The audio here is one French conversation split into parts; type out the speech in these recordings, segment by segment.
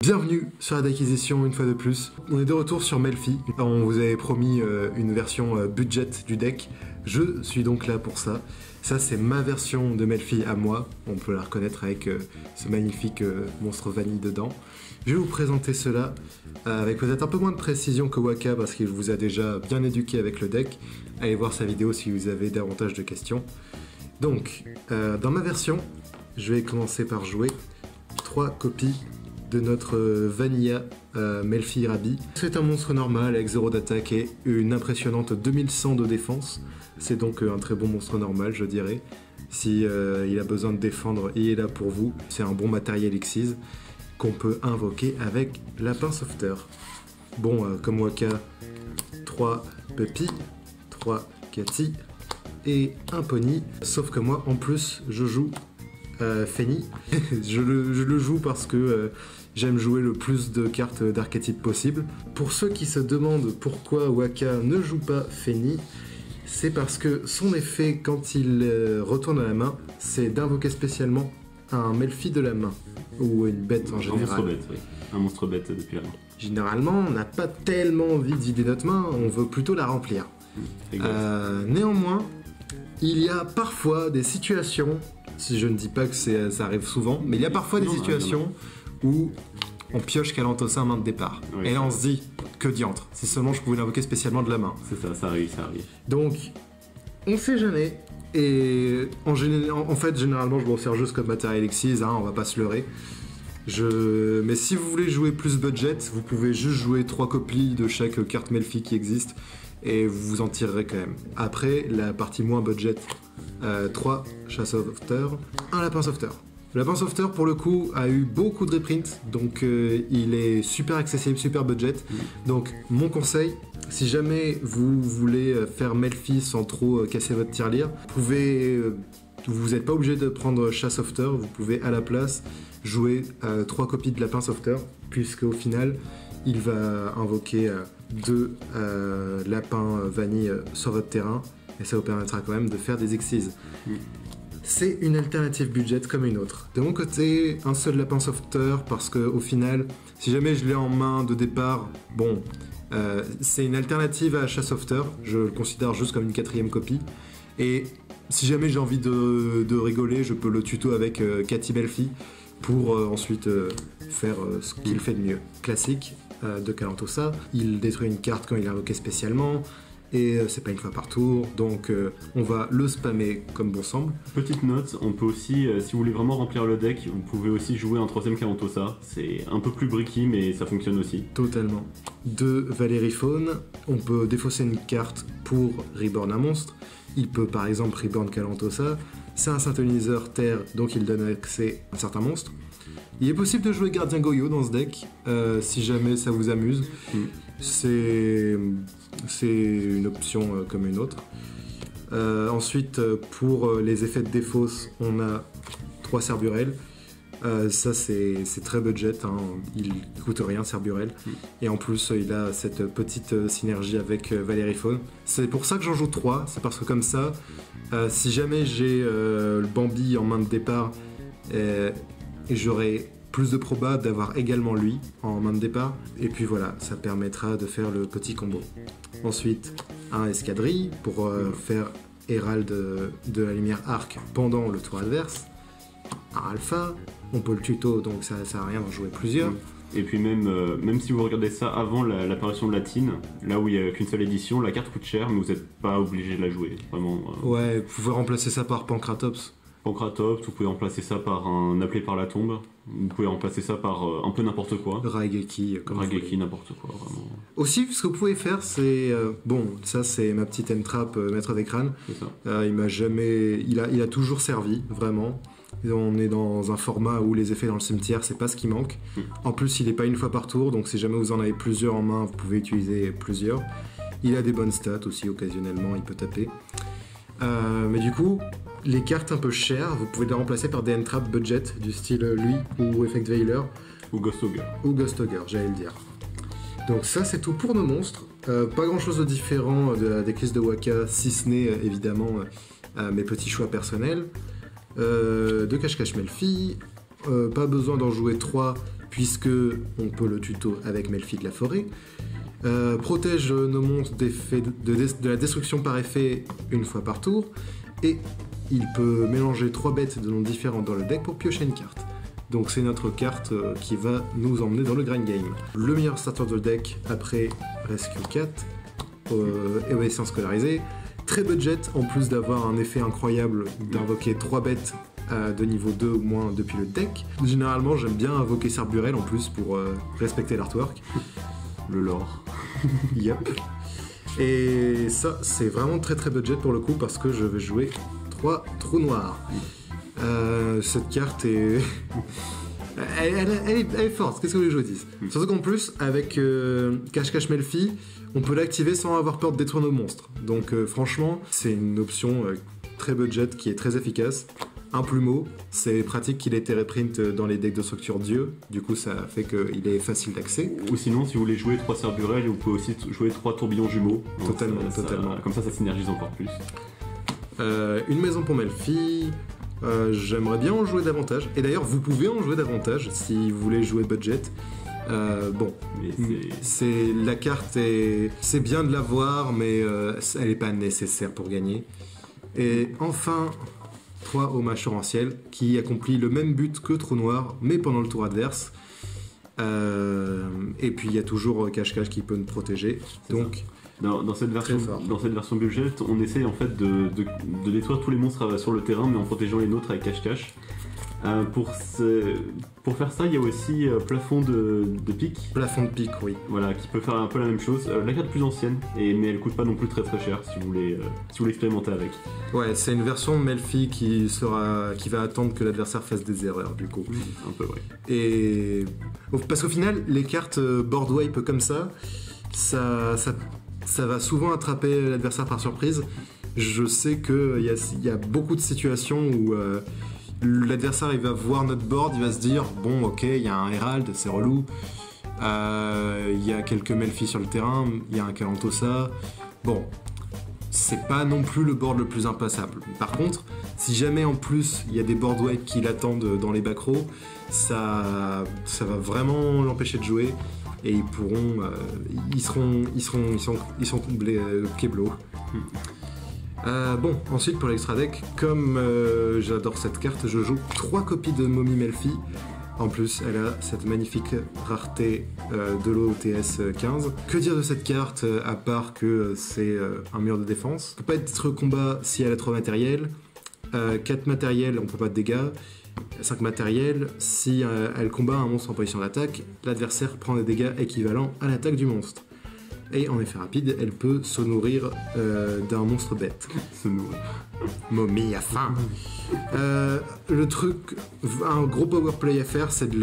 Bienvenue sur la d'acquisition une fois de plus. On est de retour sur Melfi. On vous avait promis une version budget du deck. Je suis donc là pour ça. Ça c'est ma version de Melfi à moi. On peut la reconnaître avec ce magnifique monstre vanille dedans. Je vais vous présenter cela avec peut-être un peu moins de précision que Waka parce qu'il vous a déjà bien éduqué avec le deck. Allez voir sa vidéo si vous avez davantage de questions. Donc, dans ma version, je vais commencer par jouer 3 copies de notre Vanilla Melfi Rabi. C'est un monstre normal avec 0 d'attaque et une impressionnante 2100 de défense. C'est donc un très bon monstre normal, je dirais. Si il a besoin de défendre, il est là pour vous. C'est un bon matériel Xyz qu'on peut invoquer avec Lapin Sauveteur. Bon, comme Waka, 3 Puppy, 3 Cathy et un Pony. Sauf que moi, en plus, je joue Feni. je le joue parce que j'aime jouer le plus de cartes d'archétype possible. Pour ceux qui se demandent pourquoi Waka ne joue pas Feni, c'est parce que son effet quand il retourne à la main, c'est d'invoquer spécialement un Melfi de la main, ou une bête en général. Un monstre bête, oui. Un monstre bête depuis la main. Généralement, on n'a pas tellement envie de vider notre main, on veut plutôt la remplir. Néanmoins, il y a parfois des situations, si je ne dis pas que ça arrive souvent, mais il y a parfois des situations où on pioche Kalantosa en main de départ. Oui, et là on se dit, que diantre, si seulement je pouvais l'invoquer spécialement de la main. C'est ça, ça arrive. Donc, on sait jamais, et en fait, généralement je m'en sers juste comme matériel Xyz, on va pas se leurrer. Mais si vous voulez jouer plus budget, vous pouvez juste jouer 3 copies de chaque carte Melfi qui existe, et vous vous en tirerez quand même. Après, la partie moins budget, 3 chasseurs-sauveteurs, 1 lapin sauveteur. Le lapin sauveteur, pour le coup, a eu beaucoup de reprints, donc il est super accessible, super budget. Donc, mon conseil, si jamais vous voulez faire Melfi sans trop casser votre tirelire, vous n'êtes pas obligé de prendre chasse sauveteur, vous pouvez à la place jouer 3 copies de lapin sauveteur, puisque au final, il va invoquer 2 lapins vanille sur votre terrain, et ça vous permettra quand même de faire des Xyz. C'est une alternative budget comme une autre. De mon côté, un seul lapin sauveteur parce que au final, si jamais je l'ai en main de départ, bon, c'est une alternative à chasse sauveteur. Je le considère juste comme une 4e copie. Et si jamais j'ai envie de rigoler, je peux le tuto avec Cathy Melfi pour ensuite faire ce qu'il fait de mieux. Classique de Kalantosa, il détruit une carte quand il est invoqué spécialement. Et c'est pas une fois par tour, donc on va le spammer comme bon semble. Petite note, on peut aussi, si vous voulez vraiment remplir le deck, vous pouvez aussi jouer un 3ème Kalantosa. C'est un peu plus bricky, mais ça fonctionne aussi. Totalement. 2 Valérie-Faune, on peut défausser une carte pour reborn un monstre. Il peut par exemple reborn Kalantosa. C'est un synthoniseur terre, donc il donne accès à un certain monstre. Il est possible de jouer Gardien Goyo dans ce deck, si jamais ça vous amuse. C'est une option comme une autre. Ensuite, pour les effets de défausse, on a 3 Cerburel. Ça, c'est très budget, il coûte rien, Cerburel. Et en plus, il a cette petite synergie avec Valérie-Faune. C'est pour ça que j'en joue 3, c'est parce que comme ça, si jamais j'ai le Bambi en main de départ, et j'aurai plus de proba d'avoir également lui en main de départ, et puis voilà, ça permettra de faire le petit combo. Ensuite, un escadrille pour faire Hérald de la lumière arc pendant le tour adverse, un alpha, on peut le tuto donc ça sert à rien d'en jouer plusieurs. Et puis même si vous regardez ça avant l'apparition de la Tine, là où il n'y a qu'une seule édition, la carte coûte cher, mais vous n'êtes pas obligé de la jouer, vraiment. Ouais, vous pouvez remplacer ça par Pancratops. Pancratops, vous pouvez remplacer ça par un appelé par la tombe, vous pouvez remplacer ça par un peu n'importe quoi. Raigeki, n'importe quoi, vraiment. Aussi, ce que vous pouvez faire, c'est... bon, ça c'est ma petite M-Trap, maître des crânes. C'est ça. Il m'a jamais... Il a toujours servi, vraiment. On est dans un format où les effets dans le cimetière, c'est pas ce qui manque. En plus, il n'est pas une fois par tour, donc si jamais vous en avez plusieurs en main, vous pouvez utiliser plusieurs. Il a des bonnes stats aussi, occasionnellement, il peut taper. Mais du coup, les cartes un peu chères, vous pouvez les remplacer par des N-Trap budget, du style lui ou Effect Veiler. Ou Ghost Ogre. Ou Ghost Ogre, j'allais le dire. Donc ça, c'est tout pour nos monstres. Pas grand chose de différent de la decklist de Waka, si ce n'est évidemment mes petits choix personnels. De cache-cache Melfi, pas besoin d'en jouer 3 puisque on peut le tuto avec Melfi de la forêt. Protège nos monstres de la destruction par effet une fois par tour. Et il peut mélanger 3 bêtes de noms différents dans le deck pour piocher une carte. Donc c'est notre carte qui va nous emmener dans le grind game. Le meilleur starter de deck après Rescue Cat et obéissance scolarisée. Très budget, en plus d'avoir un effet incroyable d'invoquer 3 bêtes de niveau 2 ou moins depuis le deck. Généralement j'aime bien invoquer Cerburel en plus pour respecter l'artwork. Le lore. Yep. Et ça c'est vraiment très très budget pour le coup parce que je vais jouer 3 trous noirs. Cette carte est... elle est forte, qu'est-ce que les jeux disent. Surtout qu'en plus, avec Cache-Cache Melfi, on peut l'activer sans avoir peur de détruire nos monstres. Donc franchement, c'est une option très budget qui est très efficace. Un plumeau, c'est pratique qu'il ait été reprint dans les decks de structure Dieu, du coup ça fait qu'il est facile d'accès. Ou sinon, si vous voulez jouer 3 Cerburel, vous pouvez aussi jouer 3 tourbillons jumeaux. Totalement. Comme ça synergise encore plus. Une maison pour Melfi, j'aimerais bien en jouer davantage. Et d'ailleurs, vous pouvez en jouer davantage si vous voulez jouer budget. Bon, la carte c'est bien de l'avoir, mais elle n'est pas nécessaire pour gagner. Et enfin, 3 hommes assurantiels qui accomplit le même but que Trou Noir, mais pendant le tour adverse. Et puis il y a toujours Cache-Cache qui peut nous protéger. Donc dans cette version budget, on essaye en fait de détruire tous les monstres sur le terrain, mais en protégeant les nôtres avec Cache-Cache. Pour faire ça, il y a aussi plafond de pique. Plafond de pique, oui. Voilà, qui peut faire un peu la même chose. La carte plus ancienne, mais elle coûte pas non plus très très cher si vous voulez expérimenter avec. Ouais, c'est une version de Melfi qui va attendre que l'adversaire fasse des erreurs, du coup. Un peu, ouais. Et parce qu'au final, les cartes board wipe comme ça va souvent attraper l'adversaire par surprise. Je sais qu'il y a beaucoup de situations où l'adversaire il va voir notre board, il va se dire bon ok, il y a un Herald, c'est relou, il y a quelques Melfi sur le terrain, il y a un Kalantosa, bon, c'est pas non plus le board le plus impassable. Par contre, si jamais en plus il y a des board wipe qui l'attendent dans les back rows, ça va vraiment l'empêcher de jouer. Et ils sont Keblo. Bon, ensuite pour l'extra deck, comme j'adore cette carte, je joue 3 copies de Mommy Melfi. En plus, elle a cette magnifique rareté de l'OTS 15. Que dire de cette carte, à part que c'est un mur de défense. On peut pas être combat si elle a 3 matériels. 4 matériels, on peut pas de dégâts. 5 matériels, si elle combat un monstre en position d'attaque, l'adversaire prend des dégâts équivalents à l'attaque du monstre. Et en effet rapide, elle peut se nourrir d'un monstre bête. Se nourrir. Mommy a faim. Le truc, un gros power play à faire, c'est de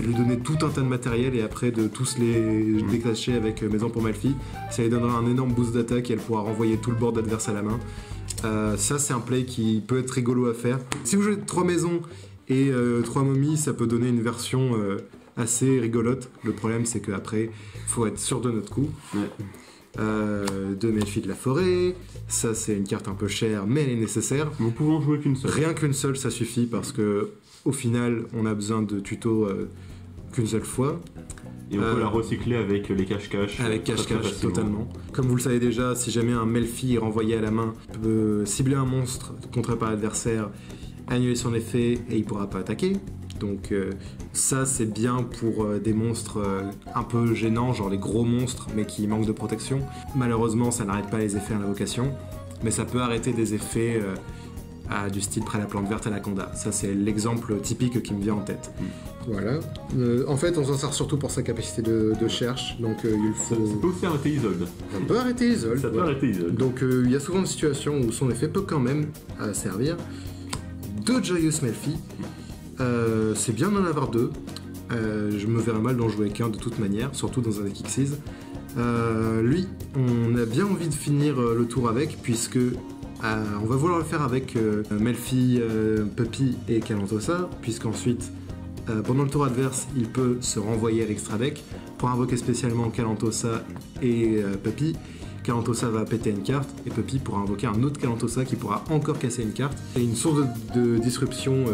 lui donner tout un tas de matériel et après de tous les détacher avec Maison pour Melfi. Ça lui donnera un énorme boost d'attaque et elle pourra renvoyer tout le board adverse à la main. Ça c'est un play qui peut être rigolo à faire. Si vous jouez 3 maisons et 3 momies, ça peut donner une version assez rigolote. Le problème c'est qu'après, faut être sûr de notre coup. Ouais. 2 Melfi de la forêt, ça c'est une carte un peu chère mais elle est nécessaire. Nous pouvons jouer qu'une seule. Rien qu'une seule ça suffit parce que au final on a besoin de tuto qu'une seule fois. Et on peut la recycler avec les cache-cache. Avec cache-cache, totalement. Comme vous le savez déjà, si jamais un Melfi est renvoyé à la main, peut cibler un monstre contré par l'adversaire, annuler son effet et il pourra pas attaquer. Donc ça c'est bien pour des monstres un peu gênants, genre les gros monstres mais qui manquent de protection. Malheureusement ça n'arrête pas les effets à l'invocation, mais ça peut arrêter des effets du style près la plante verte à la Conda. Ça c'est l'exemple typique qui me vient en tête. Voilà. En fait on s'en sert surtout pour sa capacité de cherche, donc il faut... Ça peut aussi arrêter Isolde. Ça peut arrêter Isolde. Ça peut arrêter Isolde. Donc il y a souvent des situations où son effet peut quand même servir. 2 Joyous Melfi. C'est bien d'en avoir 2. Je me verrais mal d'en jouer qu'un de toute manière, surtout dans un deck Xyz. Lui, on a bien envie de finir le tour avec, puisque on va vouloir le faire avec Melfi, Puppy et Kalantosa, puisqu'ensuite, pendant le tour adverse, il peut se renvoyer à l'extra deck pour invoquer spécialement Kalantosa et Puppy. Kalantosa va péter une carte et Puppy pourra invoquer un autre Kalantosa qui pourra encore casser une carte. Et une source de disruption,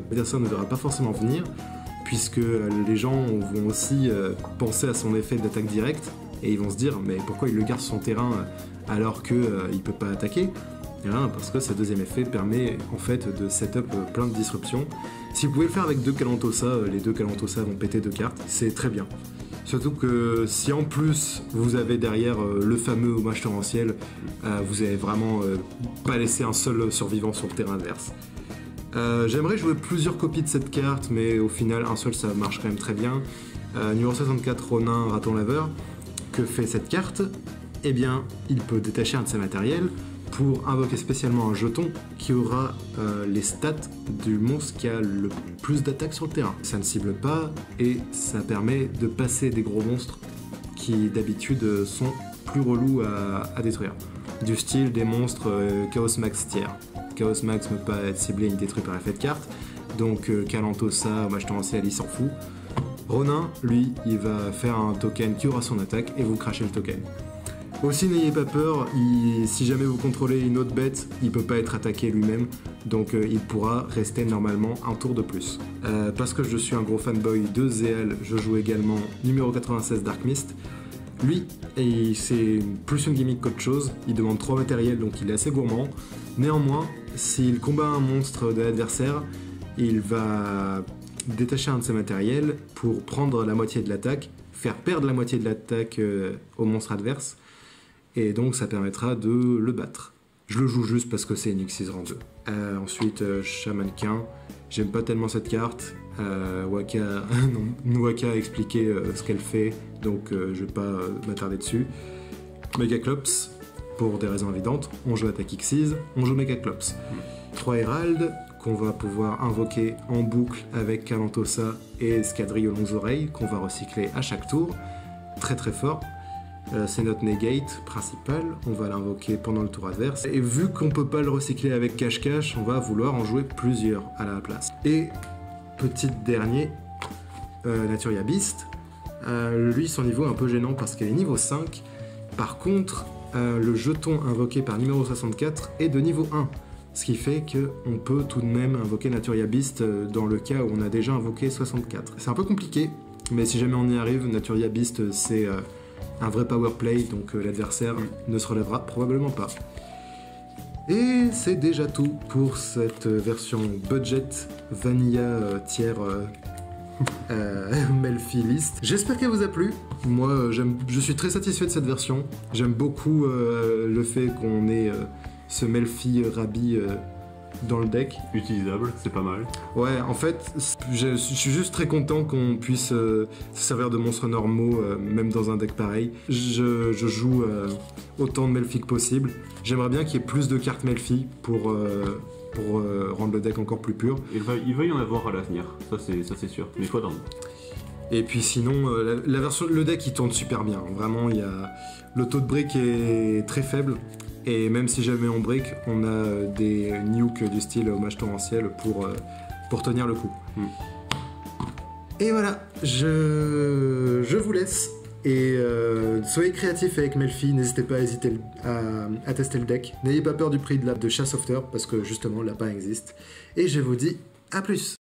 l'adversaire ne verra pas forcément venir, puisque les gens vont aussi penser à son effet d'attaque directe, et ils vont se dire mais pourquoi il le garde sur son terrain alors qu'il ne peut pas attaquer? Et là, parce que ce deuxième effet permet en fait de setup plein de disruptions. Si vous pouvez le faire avec 2 Calantosa, les 2 Calantosa vont péter 2 cartes, c'est très bien. Surtout que si en plus vous avez derrière le fameux hommage torrentiel, vous avez vraiment pas laissé un seul survivant sur le terrain adverse. J'aimerais jouer plusieurs copies de cette carte, mais au final un seul ça marche quand même très bien. Numéro 64, Ronin, Raton Laveur. Que fait cette carte? Eh bien, il peut détacher un de ses matériels pour invoquer spécialement un jeton qui aura les stats du monstre qui a le plus d'attaque sur le terrain. Ça ne cible pas et ça permet de passer des gros monstres qui d'habitude sont plus relous à détruire. Du style des monstres Chaos Max tier. Chaos Max ne peut pas être ciblé ni détruit par effet de carte, donc Calantosa, Hommage torrentiel, il s'en fout. Ronin, lui, il va faire un token qui aura son attaque et vous crachez le token. Aussi, n'ayez pas peur, si jamais vous contrôlez une autre bête, il peut pas être attaqué lui-même, donc il pourra rester normalement un tour de plus. Parce que je suis un gros fanboy de Zéal, je joue également numéro 96 Dark Mist. Lui, c'est plus une gimmick qu'autre chose, il demande 3 matériels, donc il est assez gourmand. Néanmoins, s'il combat un monstre de l'adversaire, il va détacher un de ses matériels pour prendre la moitié de l'attaque, faire perdre la moitié de l'attaque au monstre adverse, et donc ça permettra de le battre. Je le joue juste parce que c'est une X6 rang 2. Ensuite, Shamankin, j'aime pas tellement cette carte. Waka a expliqué ce qu'elle fait, donc je vais pas m'attarder dessus. Megaclops, pour des raisons évidentes, on joue attaque X6, on joue Megaclops. 3 Herald, qu'on va pouvoir invoquer en boucle avec Calantosa et Escadrille aux longues oreilles, qu'on va recycler à chaque tour. Très très fort. C'est notre negate principal, on va l'invoquer pendant le tour adverse. Et vu qu'on peut pas le recycler avec cache-cache, on va vouloir en jouer plusieurs à la place. Et petit dernier, Naturia Beast. Lui, son niveau est un peu gênant parce qu'elle est niveau 5. Par contre, le jeton invoqué par numéro 64 est de niveau 1. Ce qui fait qu'on peut tout de même invoquer Naturia Beast dans le cas où on a déjà invoqué 64. C'est un peu compliqué, mais si jamais on y arrive, Naturia Beast c'est un vrai power play, donc l'adversaire ne se relèvera probablement pas. Et c'est déjà tout pour cette version budget vanilla tiers Melfi list. J'espère qu'elle vous a plu. Moi, je suis très satisfait de cette version. J'aime beaucoup le fait qu'on ait ce Melfi Rabi dans le deck. Utilisable, c'est pas mal. Ouais, en fait, je suis juste très content qu'on puisse se servir de monstres normaux, même dans un deck pareil. Je joue autant de Melfi que possible. J'aimerais bien qu'il y ait plus de cartes Melfi pour rendre le deck encore plus pur. Il va y en avoir à l'avenir, ça c'est sûr, mais il faut attendre. Et puis sinon, le deck il tourne super bien. Vraiment, le taux de break est très faible. Et même si jamais on break, on a des nukes du style hommage torrentiel pour tenir le coup. Et voilà, je vous laisse. Et soyez créatifs avec Melfi, n'hésitez pas à tester le deck. N'ayez pas peur du prix de Chassofter, parce que justement, lapin existe. Et je vous dis à plus.